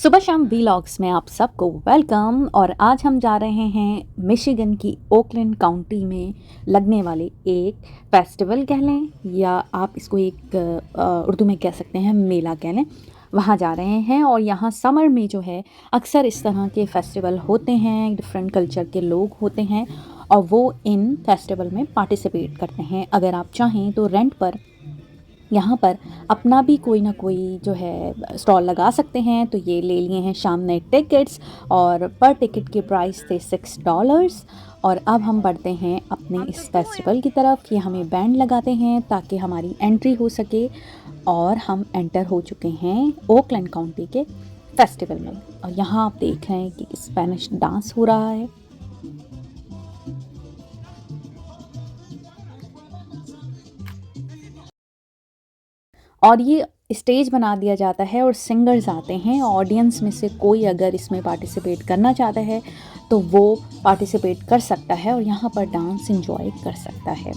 सुबह शाम वीलॉग्स में आप सबको वेलकम। और आज हम जा रहे हैं मिशिगन की ओकलैंड काउंटी में लगने वाले एक फेस्टिवल कह लें, या आप इसको एक उर्दू में कह सकते हैं मेला कह लें। वहाँ जा रहे हैं और यहाँ समर में जो है अक्सर इस तरह के फेस्टिवल होते हैं, डिफरेंट कल्चर के लोग होते हैं और वो इन फेस्टिवल में पार्टिसिपेट करते हैं। अगर आप चाहें तो रेंट पर यहाँ पर अपना भी कोई ना कोई जो है स्टॉल लगा सकते हैं। तो ये ले लिए हैं शाम ने टिकट्स और पर टिकट के प्राइस थे $6। और अब हम बढ़ते हैं अपने इस फेस्टिवल की तरफ कि हमें बैंड लगाते हैं ताकि हमारी एंट्री हो सके। और हम एंटर हो चुके हैं ओकलैंड काउंटी के फेस्टिवल में। और यहाँ आप देख रहे हैं कि स्पेनिश डांस हो रहा है। और ये स्टेज बना दिया जाता है और सिंगर्स आते हैं। ऑडियंस में से कोई अगर इसमें पार्टिसिपेट करना चाहता है तो वो पार्टिसिपेट कर सकता है और यहाँ पर डांस एंजॉय कर सकता है।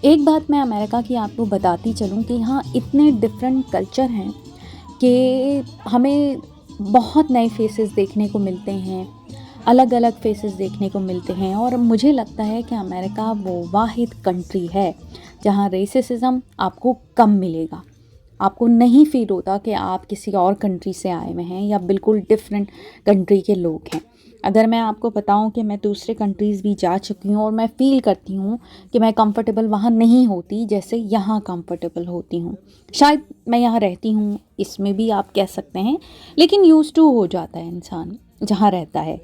एक बात मैं अमेरिका की आपको बताती चलूँ कि यहाँ इतने डिफरेंट कल्चर हैं कि हमें बहुत नए फेसेस देखने को मिलते हैं, अलग अलग फेसेस देखने को मिलते हैं। और मुझे लगता है कि अमेरिका वो वाहिद कंट्री है जहाँ रेसिज्म आपको कम मिलेगा। आपको नहीं फील होता कि आप किसी और कंट्री से आए हुए हैं या बिल्कुल डिफरेंट कंट्री के लोग हैं। अगर मैं आपको बताऊं कि मैं दूसरे कंट्रीज़ भी जा चुकी हूं और मैं फ़ील करती हूं कि मैं कंफर्टेबल वहां नहीं होती जैसे यहाँ कंफर्टेबल होती हूं। शायद मैं यहाँ रहती हूं, इसमें भी आप कह सकते हैं, लेकिन यूज़ टू हो जाता है इंसान जहाँ रहता है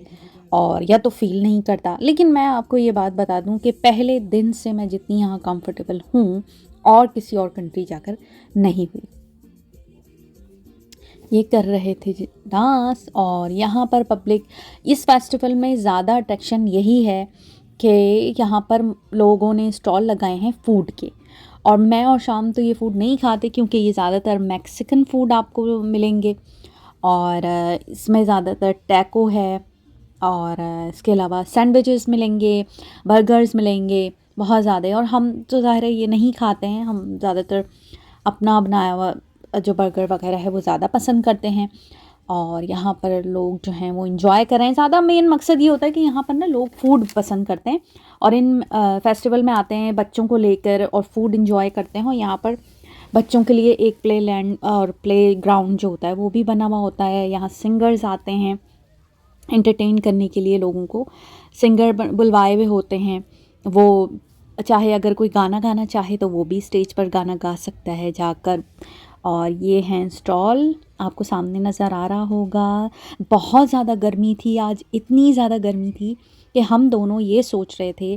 और या तो फील नहीं करता। लेकिन मैं आपको ये बात बता दूं कि पहले दिन से मैं जितनी यहाँ कंफर्टेबल हूँ और किसी और कंट्री जाकर नहीं हुई। ये कर रहे थे डांस। और यहाँ पर पब्लिक इस फेस्टिवल में ज़्यादा अट्रैक्शन यही है कि यहाँ पर लोगों ने स्टॉल लगाए हैं फूड के। और मैं और शाम तो ये फूड नहीं खाते क्योंकि ये ज़्यादातर मैक्सिकन फूड आपको मिलेंगे। और इसमें ज़्यादातर टैको है और इसके अलावा सैंडविचेस मिलेंगे, बर्गर्स मिलेंगे बहुत ज़्यादा। और हम तो ज़ाहिर है ये नहीं खाते हैं, हम ज़्यादातर अपना बनाया हुआ जो बर्गर वगैरह है वो ज़्यादा पसंद करते हैं। और यहाँ पर लोग जो हैं वो इन्जॉय कर रहे हैं। ज़्यादा मेन मकसद ये होता है कि यहाँ पर ना लोग फूड पसंद करते हैं और इन फेस्टिवल में आते हैं बच्चों को लेकर और फूड इन्जॉय करते हैं। और यहाँ पर बच्चों के लिए एक प्ले लैंड और प्ले ग्राउंड जो होता है वो भी बना हुआ होता है। यहाँ सिंगर्स आते हैं एंटरटेन करने के लिए, लोगों को सिंगर बुलवाए हुए होते हैं। वो चाहे अगर कोई गाना गाना चाहे तो वो भी स्टेज पर गाना गा सकता है जाकर। और ये हैं स्टॉल, आपको सामने नज़र आ रहा होगा। बहुत ज़्यादा गर्मी थी आज, इतनी ज़्यादा गर्मी थी कि हम दोनों ये सोच रहे थे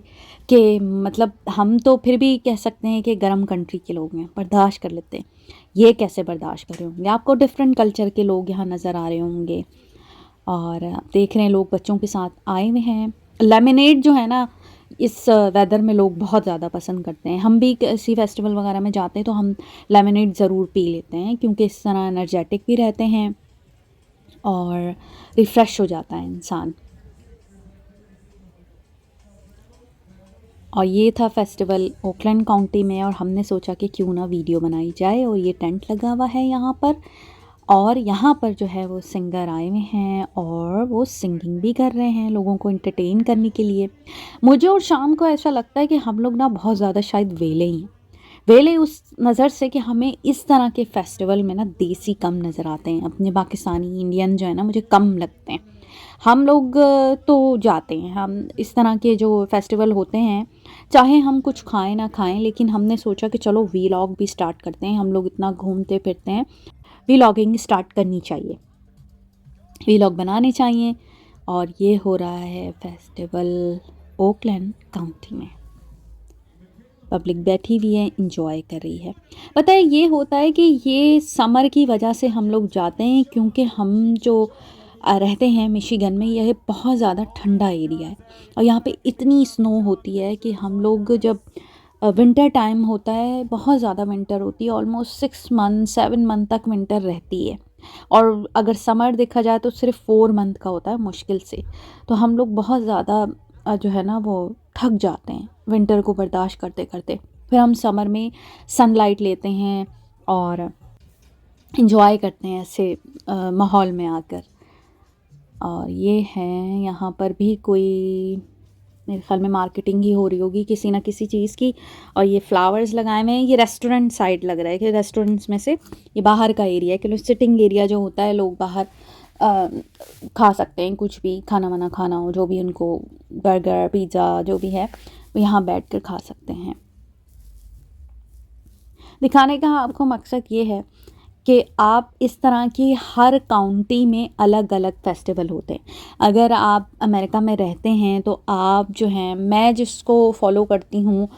कि मतलब हम तो फिर भी कह सकते हैं कि गर्म कंट्री के लोग हैं, बर्दाश्त कर लेते हैं। ये कैसे बर्दाश्त कर रहे होंगे। आपको डिफरेंट कल्चर के लोग यहाँ नज़र आ रहे होंगे। और आप देख रहे हैं लोग बच्चों के साथ आए हुए हैं। लेमनेड जो है ना इस वेदर में लोग बहुत ज़्यादा पसंद करते हैं। हम भी किसी फेस्टिवल वगैरह में जाते हैं तो हम लेमनेड ज़रूर पी लेते हैं क्योंकि इस तरह एनर्जेटिक भी रहते हैं और रिफ़्रेश हो जाता है इंसान। और ये था फेस्टिवल ओकलैंड काउंटी में और हमने सोचा कि क्यों ना वीडियो बनाई जाए। और ये टेंट लगा हुआ है यहाँ पर और यहाँ पर जो है वो सिंगर आए हुए हैं और वो सिंगिंग भी कर रहे हैं लोगों को एंटरटेन करने के लिए। मुझे और शाम को ऐसा लगता है कि हम लोग ना बहुत ज़्यादा शायद वेले ही हैं। वेले उस नज़र से कि हमें इस तरह के फेस्टिवल में ना देसी कम नज़र आते हैं। अपने पाकिस्तानी इंडियन जो है ना मुझे कम लगते हैं। हम लोग तो जाते हैं, हम इस तरह के जो फेस्टिवल होते हैं चाहे हम कुछ खाएं ना खाएं, लेकिन हमने सोचा कि चलो वीलॉग भी स्टार्ट करते हैं। हम लोग इतना घूमते फिरते हैं, वीलॉगिंग स्टार्ट करनी चाहिए, वीलॉग बनाने चाहिए। और ये हो रहा है फेस्टिवल ओकलैंड काउंटी में। पब्लिक बैठी हुई है, इंजॉय कर रही है। पता है ये होता है कि ये समर की वजह से हम लोग जाते हैं क्योंकि हम जो रहते हैं मिशिगन में, यह बहुत ज़्यादा ठंडा एरिया है और यहाँ पे इतनी स्नो होती है कि हम लोग जब विंटर टाइम होता है, बहुत ज़्यादा विंटर होती है, ऑलमोस्ट 6 मंथ 7 मंथ तक विंटर रहती है। और अगर समर देखा जाए तो सिर्फ 4 मंथ का होता है मुश्किल से। तो हम लोग बहुत ज़्यादा जो है ना वो थक जाते हैं विंटर को बर्दाश्त करते करते। फिर हम समर में सनलाइट लेते हैं और इंजॉय करते हैं ऐसे माहौल में आकर। और ये है यहाँ पर भी कोई, मेरे ख्याल में मार्केटिंग ही हो रही होगी किसी ना किसी चीज़ की। और ये फ्लावर्स लगाए हुए हैं, ये रेस्टोरेंट साइड लग रहा है कि रेस्टोरेंट्स में से ये बाहर का एरिया है कि सिटिंग एरिया जो होता है, लोग बाहर अ, खा सकते हैं, कुछ भी खाना वाना खाना हो, जो भी उनको बर्गर पिज़्ज़ा जो भी है वो यहाँ बैठ कर खा सकते हैं। दिखाने का आपको मकसद ये है कि आप इस तरह की हर काउंटी में अलग अलग फेस्टिवल होते हैं। अगर आप अमेरिका में रहते हैं तो आप जो हैं, मैं जिसको फॉलो करती हूँ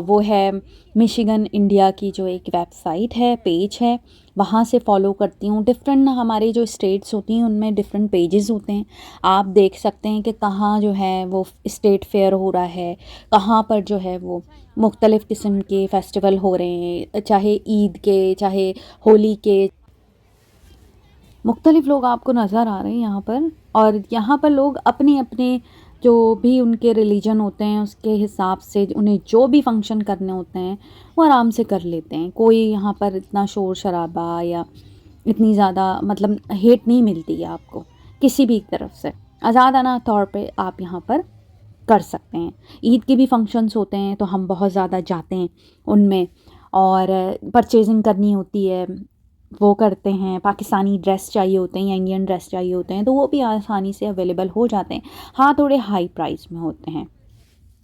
वो है मिशिगन इंडिया की जो एक वेबसाइट है, पेज है, वहाँ से फॉलो करती हूँ। डिफरेंट हमारे जो स्टेट्स होती हैं उनमें डिफरेंट पेजेस होते हैं। आप देख सकते हैं कि कहाँ जो है वो स्टेट फेयर हो रहा है, कहाँ पर जो है वो मुख्तलिफ़ किस्म के फेस्टिवल हो रहे हैं, चाहे ईद के, चाहे होली के। मुख्तलिफ़ लोग आपको नज़र आ रहे हैं यहाँ पर। और यहाँ पर लोग अपने अपने जो भी उनके रिलीजन होते हैं उसके हिसाब से उन्हें जो भी फंक्शन करने होते हैं वो आराम से कर लेते हैं। कोई यहाँ पर इतना शोर शराबा या इतनी ज़्यादा मतलब हेट नहीं मिलती है आपको किसी भी तरफ से। आज़ादाना तौर पे आप यहाँ पर कर सकते हैं। ईद के भी फंक्शंस होते हैं तो हम बहुत ज़्यादा जाते हैं उनमें, और परचेजिंग करनी होती है वो करते हैं। पाकिस्तानी ड्रेस चाहिए होते हैं या इंडियन ड्रेस चाहिए होते हैं तो वो भी आसानी से अवेलेबल हो जाते हैं। हाँ, थोड़े हाई प्राइस में होते हैं।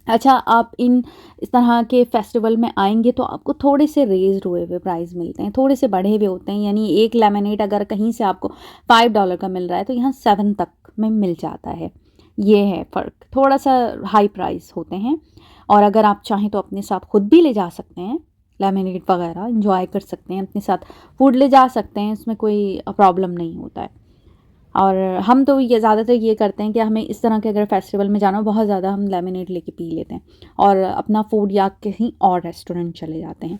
अच्छा, आप इस तरह के फेस्टिवल में आएंगे तो आपको थोड़े से रेज़ हुए हुए प्राइस मिलते हैं, थोड़े से बढ़े हुए होते हैं। यानी एक लेमनेड अगर कहीं से आपको $5 का मिल रहा है तो यहाँ 7 तक में मिल जाता है। ये है फ़र्क, थोड़ा सा हाई प्राइस होते हैं। और अगर आप चाहें तो अपने साथ ख़ुद भी ले जा सकते हैं, लेमनेड वगैरह इंजॉय कर सकते हैं, अपने साथ फूड ले जा सकते हैं, इसमें कोई प्रॉब्लम नहीं होता है। और हम तो ये ज़्यादातर ये करते हैं कि हमें इस तरह के अगर फेस्टिवल में जाना हो बहुत ज़्यादा, हम लेमनेड लेके पी लेते हैं और अपना फूड या कहीं और रेस्टोरेंट चले जाते हैं।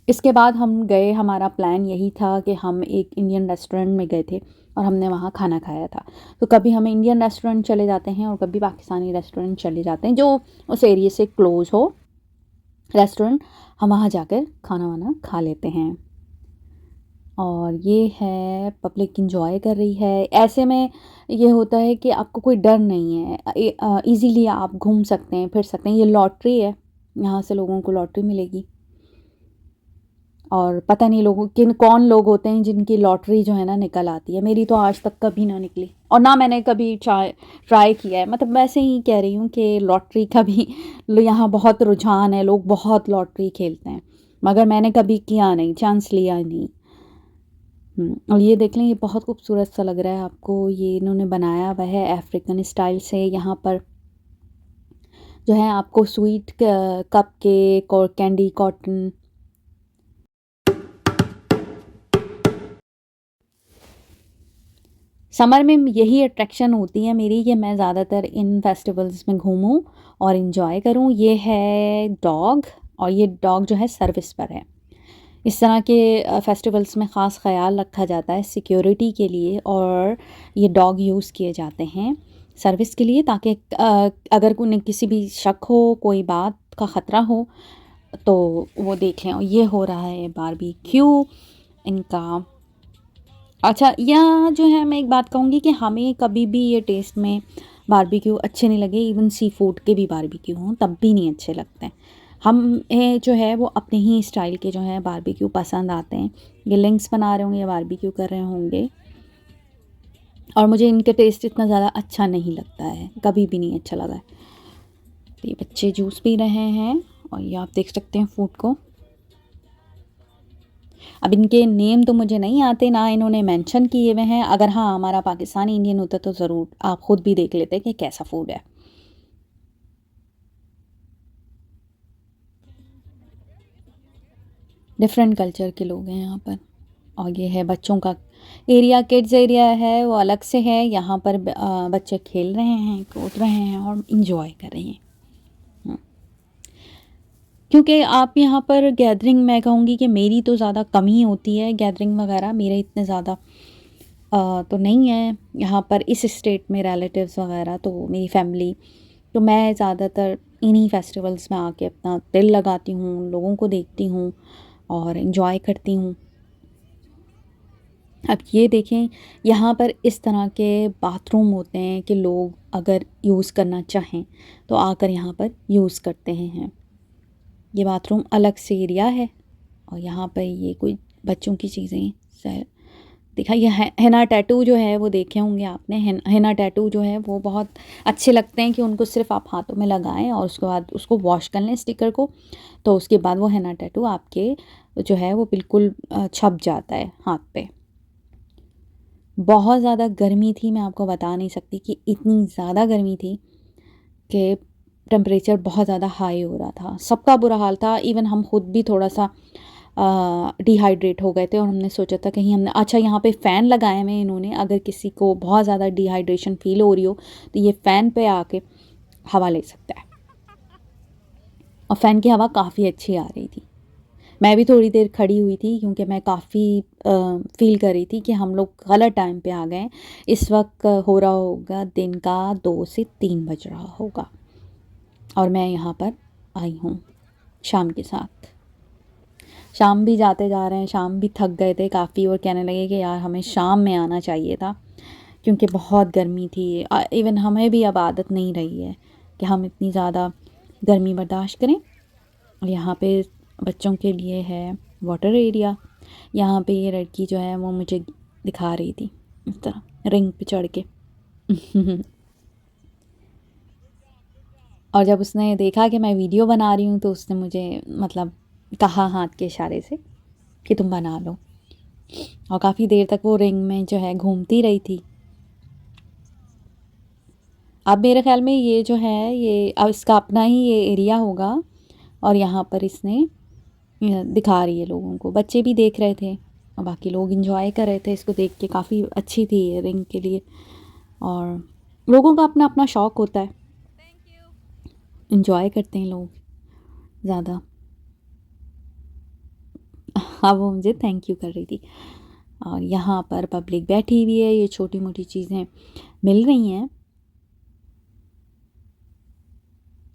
इसके बाद हम गए, हमारा प्लान यही था कि हम एक इंडियन रेस्टोरेंट में गए थे और हमने वहाँ खाना खाया था। तो कभी हम इंडियन रेस्टोरेंट चले जाते हैं और कभी पाकिस्तानी रेस्टोरेंट चले जाते हैं जो उस एरिया से क्लोज़ हो रेस्टोरेंट, हम वहाँ जाकर खाना वाना खा लेते हैं। और ये है पब्लिक इंजॉय कर रही है। ऐसे में ये होता है कि आपको कोई डर नहीं है, इजीली आप घूम सकते हैं, फिर सकते हैं। ये लॉटरी है, यहाँ से लोगों को लॉटरी मिलेगी। और पता नहीं लोगों कौन लोग होते हैं जिनकी लॉटरी जो है ना निकल आती है। मेरी तो आज तक कभी ना निकली और ना मैंने कभी ट्राई किया है। मतलब वैसे ही कह रही हूँ कि लॉटरी का भी यहाँ बहुत रुझान है, लोग बहुत लॉटरी खेलते हैं, मगर मैंने कभी किया नहीं, चांस लिया नहीं। और ये देख लें, ये बहुत खूबसूरत सा लग रहा है आपको। ये इन्होंने बनाया हुआ है अफ्रीकन स्टाइल से। यहाँ पर जो है आपको स्वीट कप केक और कैंडी कॉटन, समर में यही अट्रैक्शन होती है मेरी कि मैं ज़्यादातर इन फेस्टिवल्स में घूमूं और इन्जॉय करूं। ये है डॉग, और ये डॉग जो है सर्विस पर है। इस तरह के फेस्टिवल्स में ख़ास ख़याल रखा जाता है सिक्योरिटी के लिए, और ये डॉग यूज़ किए जाते हैं सर्विस के लिए, ताकि अगर उन्हें किसी भी शक हो, कोई बात का ख़तरा हो तो वो देख लें। और ये हो रहा है बारबेक्यू इनका। अच्छा, यहाँ जो है मैं एक बात कहूँगी कि हमें कभी भी ये टेस्ट में बारबेक्यू अच्छे नहीं लगे। इवन सी फूड के भी बारबेक्यू हों तब भी नहीं अच्छे लगते हैं। हम जो है वो अपने ही स्टाइल के जो है बारबेक्यू पसंद आते हैं। ये लिंक्स बना रहे होंगे या बारबेक्यू कर रहे होंगे, और मुझे इनके टेस्ट इतना ज़्यादा अच्छा नहीं लगता है, कभी भी नहीं अच्छा लगा है। तो ये बच्चे जूस पी रहे हैं और ये आप देख सकते हैं फूड को। अब इनके नेम तो मुझे नहीं आते, ना इन्होंने मेंशन किए हुए हैं। अगर हाँ हमारा पाकिस्तानी इंडियन होता तो ज़रूर आप ख़ुद भी देख लेते कि कैसा फूड है। डिफरेंट कल्चर के लोग हैं यहाँ पर। और ये है बच्चों का एरिया, किड्स एरिया है वो अलग से है। यहाँ पर बच्चे खेल रहे हैं, कूद रहे हैं और इंजॉय कर रहे हैं। क्योंकि आप यहाँ पर गैदरिंग, मैं कहूँगी कि मेरी तो ज़्यादा कम ही होती है गैदरिंग वगैरह, मेरे इतने ज़्यादा तो नहीं है यहाँ पर इस स्टेट में रिलेटिव्स वगैरह, तो मेरी फैमिली। तो मैं ज़्यादातर इन्हीं फेस्टिवल्स में आके अपना दिल लगाती हूँ, लोगों को देखती हूँ और इन्जॉय करती हूँ। अब ये देखें, यहाँ पर इस तरह के बाथरूम होते हैं कि लोग अगर यूज़ करना चाहें तो आकर यहाँ पर यूज़ करते हैं। ये बाथरूम अलग से एरिया है और यहाँ पर ये कोई बच्चों की चीज़ें दिखा। ये हेना टैटू जो है वो देखे होंगे आपने। हेना टैटू जो है वो बहुत अच्छे लगते हैं कि उनको सिर्फ आप हाथों में लगाएं और उसके बाद उसको वॉश कर लें स्टिकर को, तो उसके बाद वो हेना टैटू आपके जो है वो बिल्कुल छप जाता है हाथ पे। बहुत ज़्यादा गर्मी थी, मैं आपको बता नहीं सकती कि इतनी ज़्यादा गर्मी थी कि टेम्परेचर बहुत ज़्यादा हाई हो रहा था। सबका बुरा हाल था, इवन हम खुद भी थोड़ा सा डिहाइड्रेट हो गए थे और हमने सोचा था कहीं हमने अच्छा यहाँ पे फ़ैन लगाए हुए इन्होंने, अगर किसी को बहुत ज़्यादा डिहाइड्रेशन फ़ील हो रही हो तो ये फ़ैन पे आके हवा ले सकता है। और फ़ैन की हवा काफ़ी अच्छी आ रही थी। मैं भी थोड़ी देर खड़ी हुई थी क्योंकि मैं काफ़ी फ़ील कर रही थी कि हम लोग गलत टाइम पे आ गए। इस वक्त हो रहा होगा दिन का 2 से 3 बज रहा होगा और मैं यहाँ पर आई हूँ शाम के साथ। शाम भी जाते जा रहे हैं, शाम भी थक गए थे काफ़ी और कहने लगे कि यार हमें शाम में आना चाहिए था क्योंकि बहुत गर्मी थी। इवन हमें भी अब आदत नहीं रही है कि हम इतनी ज़्यादा गर्मी बर्दाश्त करें। और यहाँ पे बच्चों के लिए है वाटर एरिया। यहाँ पे ये लड़की जो है वो मुझे दिखा रही थी इस तरह रिंग पे चढ़ के और जब उसने देखा कि मैं वीडियो बना रही हूँ तो उसने मुझे मतलब कहा हाथ के इशारे से कि तुम बना लो। और काफ़ी देर तक वो रिंग में जो है घूमती रही थी। अब मेरे ख्याल में ये जो है ये अब इसका अपना ही ये एरिया होगा और यहाँ पर इसने दिखा रही है लोगों को। बच्चे भी देख रहे थे और बाकी लोग इंजॉय कर रहे थे इसको देख के। काफ़ी अच्छी थी ये रिंग के लिए और लोगों का अपना अपना शौक़ होता है, इंजॉय करते हैं लोग ज़्यादा। हाँ, वो मुझे थैंक यू कर रही थी। और यहाँ पर पब्लिक बैठी हुई है, ये छोटी मोटी चीज़ें मिल रही हैं।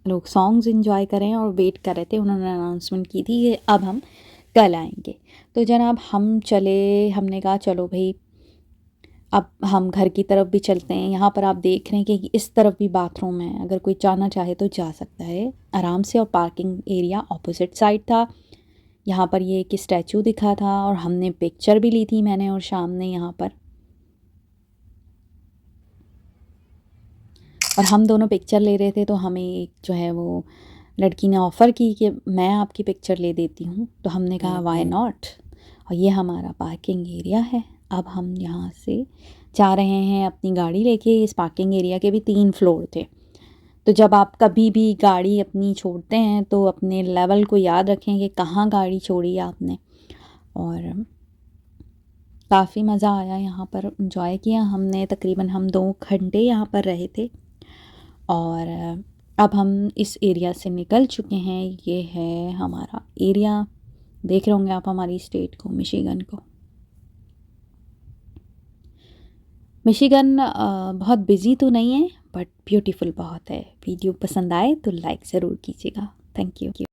लोग सॉन्ग्स इंजॉय कर रहे हैं और वेट कर रहे थे। उन्होंने अनाउंसमेंट की थी कि अब हम कल आएंगे। तो जनाब हम चले, हमने कहा चलो भाई अब हम घर की तरफ भी चलते हैं। यहाँ पर आप देख रहे हैं कि इस तरफ भी बाथरूम है, अगर कोई जाना चाहे तो जा सकता है आराम से। और पार्किंग एरिया ऑपोजिट साइड था। यहाँ पर ये एक स्टैचू दिखा था और हमने पिक्चर भी ली थी मैंने और शाम ने यहाँ पर। और हम दोनों पिक्चर ले रहे थे तो हमें एक जो है वो लड़की ने ऑफ़र की कि मैं आपकी पिक्चर ले देती हूँ। तो हमने कहा वाई नॉट। और ये हमारा पार्किंग एरिया है। अब हम यहाँ से जा रहे हैं अपनी गाड़ी लेके। इस पार्किंग एरिया के भी 3 फ्लोर थे, तो जब आप कभी भी गाड़ी अपनी छोड़ते हैं तो अपने लेवल को याद रखें कि कहाँ गाड़ी छोड़ी आपने। और काफ़ी मज़ा आया यहाँ पर, एंजॉय किया हमने। तकरीबन हम 2 घंटे यहाँ पर रहे थे और अब हम इस एरिया से निकल चुके हैं। ये है हमारा एरिया, देख रहे होंगे आप हमारी स्टेट को, मिशिगन को। मिशिगन बहुत बिजी तो नहीं है बट ब्यूटीफुल बहुत है। वीडियो पसंद आए तो लाइक ज़रूर कीजिएगा। Thank you.